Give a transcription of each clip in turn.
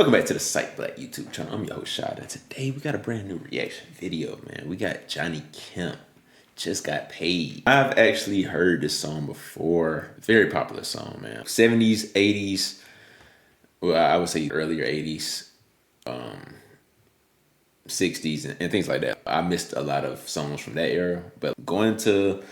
Welcome back to the Cite Black YouTube channel. I'm your host, Shad, and today we got a brand new reaction video, man. We got Johnny Kemp, Just Got Paid. I've actually heard this song before. Very popular song, man. 70s, 80s, well, I would say earlier 80s, 60s, and things like that. I missed a lot of songs from that era, but going to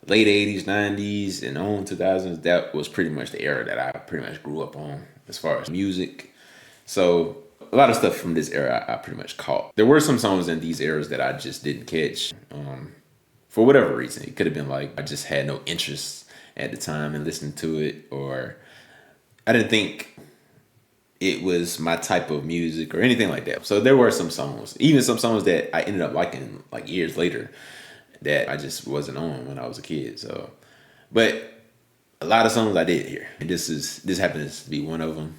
late 80s, 90s, and on 2000s, that was pretty much the era that I pretty much grew up on as far as music. So a lot of stuff from this era I pretty much caught. There were some songs in these eras that I just didn't catch for whatever reason. It could have been like I just had no interest at the time in listening to it, or I didn't think it was my type of music or anything like that. So there were some songs, even some songs that I ended up liking like years later that I just wasn't on when I was a kid. So, but a lot of songs I did hear, and this happens to be one of them.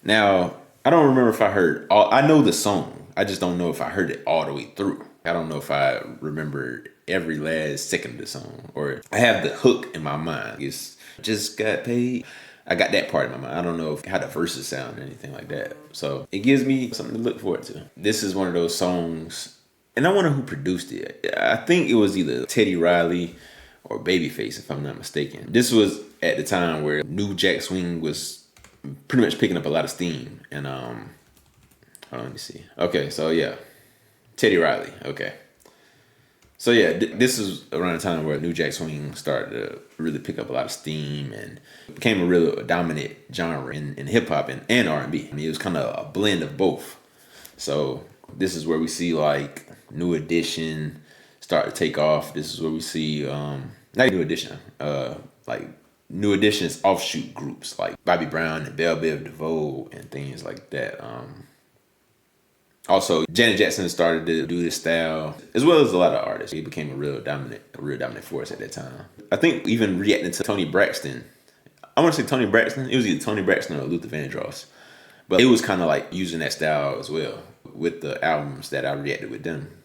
Now, I don't remember if I heard all, I know the song, I just don't know if I heard it all the way through. I don't know if I remember every last second of the song, or I have the hook in my mind. It's just got paid. I got that part in my mind. I don't know how the verses sound or anything like that. So it gives me something to look forward to. This is one of those songs, and I wonder who produced it. I think it was either Teddy Riley or Babyface, if I'm not mistaken. This was at the time where New Jack Swing was pretty much picking up a lot of steam. And hold on, let me see. Okay, so yeah, Teddy Riley. Okay, so yeah, this is around the time where New Jack Swing started to really pick up a lot of steam and became a real dominant genre in hip hop and R&B. I mean, it was kind of a blend of both. So this is where we see like New Edition start to take off. This is where we see not New Edition, like New Edition's offshoot groups like Bobby Brown and Belle Biv DeVoe and things like that. Also, Janet Jackson started to do this style, as well as a lot of artists. He became a real dominant force at that time. I think even reacting to Tony Braxton, I want to say Tony Braxton. It was either Tony Braxton or Luther Vandross, but it was kind of like using that style as well with the albums that I reacted with them.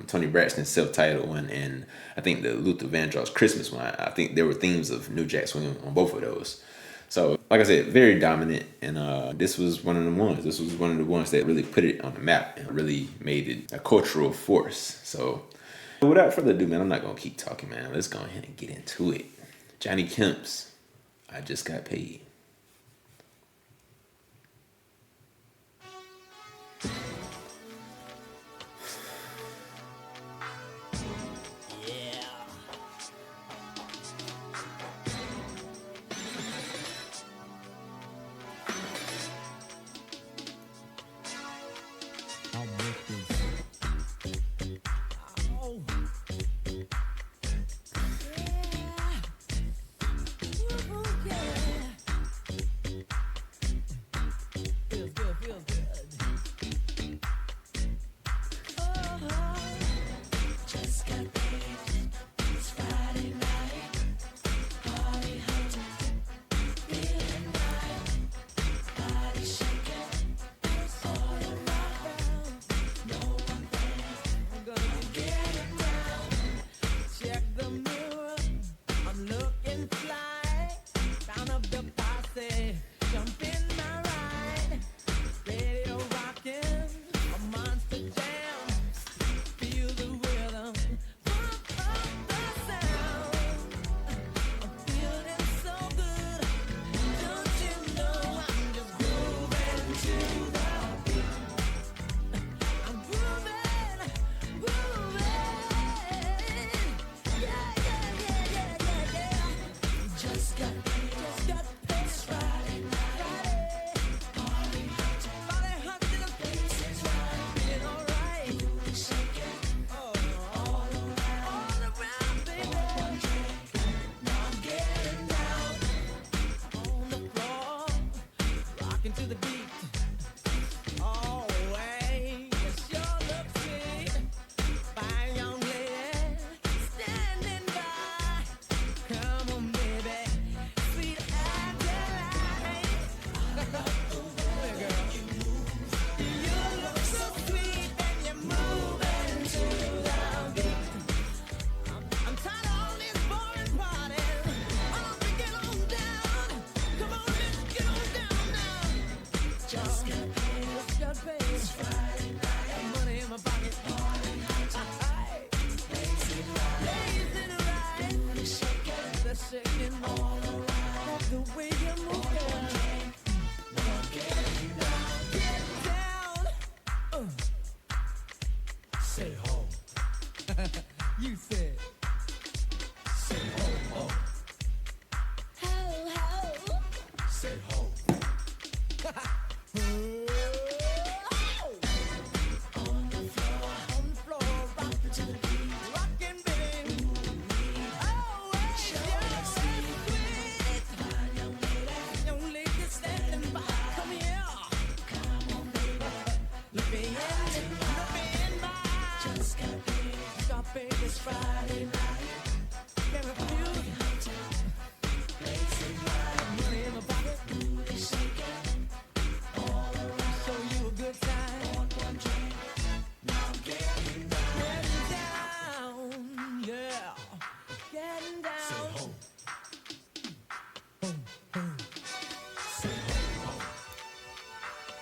Tony Braxton's self-titled one, and I think the Luther Vandross Christmas one. I think there were themes of New Jack Swing on both of those. So, like I said, very dominant, and this was one of the ones. This was one of the ones that really put it on the map and really made it a cultural force. So, without further ado, man, I'm not gonna keep talking, man. Let's go ahead and get into it. Johnny Kemp's "I Just Got Paid." got paid. It's Friday night. Money in my pocket. Lazy ride. Booty shaking. The shaking all around. Love the way you move, girl. Get down. Say ho. You said. Say ho, ho. Ho, ho. Say ho. On the floor, rock to the beat, rockin' baby. Oh, yeah, sweet. Young lady standing by, come here. Come on, baby. Look me in my eyes. Just got paid. Got paid this Friday night. Get a few. Money in my pocket. Booty shaking. All around. Show you a good time. One drink. Now I'm getting down. Yeah. Getting down. Say ho. Ho, ho. Say ho, ho.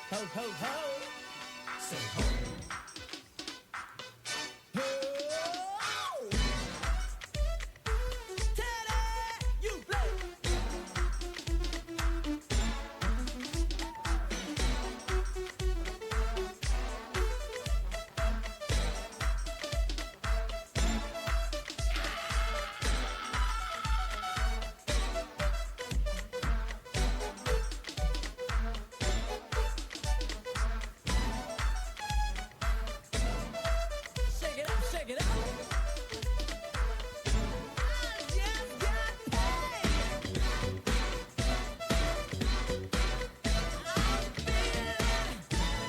Ho, ho, ho. Say ho. Ho. Teddy, you play. Shake it up, shake it up. Yes, got paid.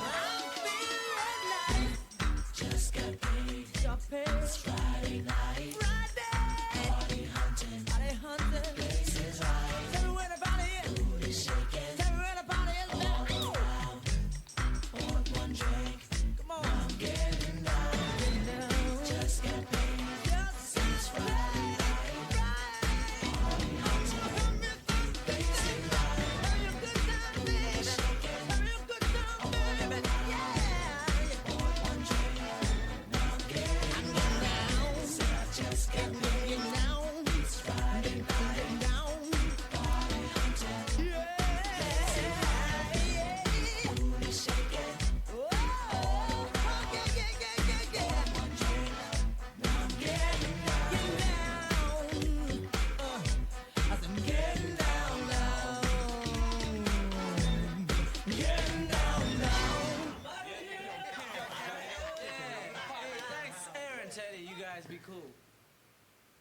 I'm feeling nice. Just got paid. Got paid. It's Friday night. Friday. Party hunting. Party hunting. Place is right. Tell me where the party is. Booty shaking. Tell me where the party is. All around. Want one drink. Come on. I'm getting down. Getting down. Just got paid. Just it's Friday night. Party hunting. Place is right. Have you a good time, baby? Have you a good time, baby? Yeah. Want one drink. Now I'm getting down. Said I just got paid. Down. It's Friday night. Down. Party hunting. Yeah. Booty shaking. Oh, yeah. One drink. Now I'm getting down. I'm getting down now. Getting down now. Thanks, Aaron, Teddy. You guys be cool.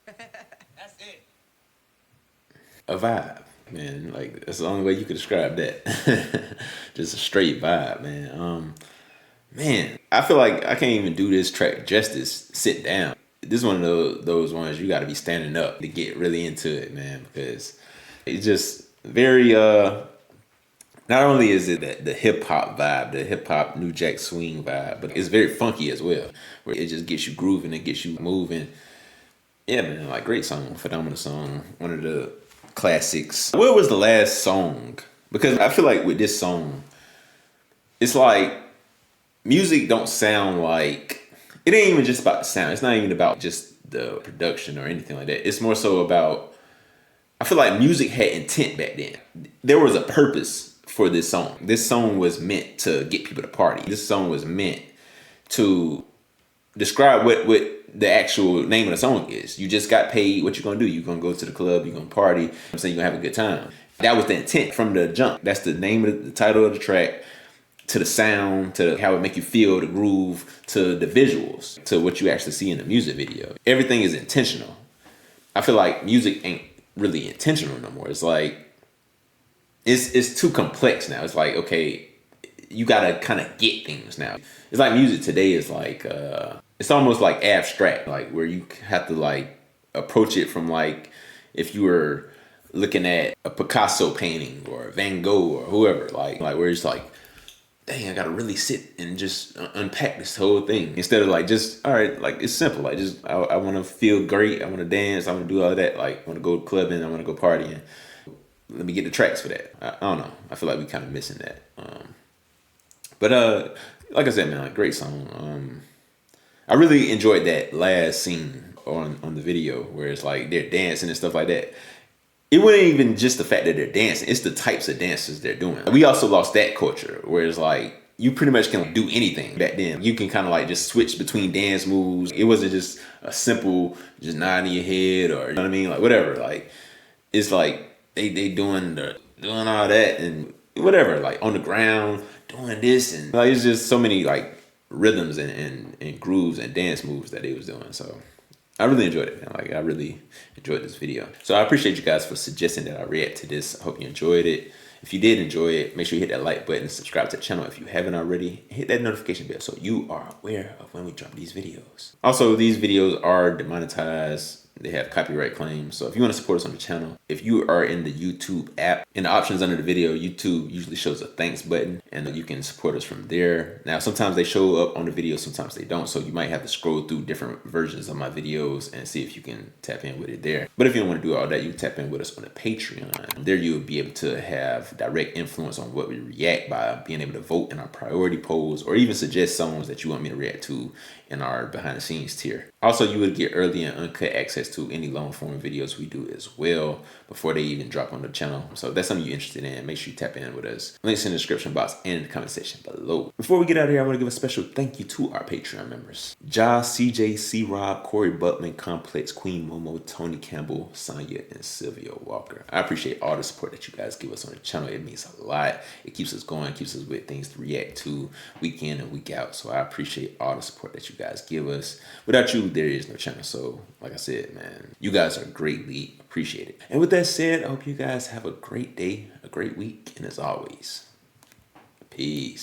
That's it. A vibe, man. Like that's the only way you could describe that. Just a straight vibe, man. Man, I feel like I can't even do this track justice. Sit down. This is one of those ones you got to be standing up to get really into it, man. Because it's just very. Not only is it the hip hop vibe, the hip hop New Jack Swing vibe, but it's very funky as well. Where it just gets you grooving, it gets you moving. Yeah, man, like great song, phenomenal song, one of the classics. What was the last song? Because I feel like with this song, it's like music don't sound like it ain't even just about the sound. It's not even about just the production or anything like that. It's more so about I feel like music had intent back then. There was a purpose for this song. This song was meant to get people to party. This song was meant to describe what the actual name of the song is. You just got paid. What you gonna do? You gonna go to the club. You gonna party. I'm saying you gonna have a good time. That was the intent from the jump. That's the name of the title of the track, to the sound, to how it make you feel, the groove, to the visuals, to what you actually see in the music video. Everything is intentional. I feel like music ain't really intentional no more. It's like it's too complex now. It's like, okay, you gotta kind of get things now. It's like music today is like it's almost like abstract, like where you have to like approach it from like if you were looking at a Picasso painting or Van Gogh or whoever, like where it's like, dang, I gotta really sit and just unpack this whole thing instead of like just all right, like it's simple, like just I want to feel great, I want to dance, I want to do all of that, like I want to go clubbing, I want to go partying. Let me get the tracks for that. I don't know. I feel like we kind of missing that. But like I said, man, like, great song. I really enjoyed that last scene on the video where it's like they're dancing and stuff like that. It wasn't even just the fact that they're dancing; it's the types of dances they're doing. We also lost that culture where it's like you pretty much can do anything back then. You can kind of like just switch between dance moves. It wasn't just a simple just nodding your head or you know what I mean, like whatever. Like it's like they doing all that and whatever, like on the ground doing this and like it's just so many like rhythms and grooves and dance moves that they was doing. So I really enjoyed it, man. Like I really enjoyed this video. So I appreciate you guys for suggesting that I react to this. I hope you enjoyed it. If you did enjoy it, make sure you hit that like button, subscribe to the channel if you haven't already, hit that notification bell so you are aware of when we drop these videos. Also, these videos are demonetized. They have copyright claims. So if you want to support us on the channel, if you are in the YouTube app, in the options under the video, YouTube usually shows a thanks button and you can support us from there. Now, sometimes they show up on the video, sometimes they don't. So you might have to scroll through different versions of my videos and see if you can tap in with it there. But if you don't want to do all that, you can tap in with us on the Patreon. There you'll be able to have direct influence on what we react by being able to vote in our priority polls or even suggest songs that you want me to react to in our behind the scenes tier. Also, you would get early and uncut access to any long form videos we do as well before they even drop on the channel. So if that's something you're interested in, make sure you tap in with us. Links in the description box and in the comment section below. Before we get out of here, I want to give a special thank you to our Patreon members. Ja, CJ, C-Rob, Corey Butman, Complex, Queen Momo, Tony Campbell, Sonya, and Sylvia Walker. I appreciate all the support that you guys give us on the channel. It means a lot. It keeps us going, keeps us with things to react to week in and week out. So I appreciate all the support that you guys give us. Without you, there is no channel. So like I said, man, you guys are greatly appreciated. And with that said, I hope you guys have a great day, a great week, and as always, peace.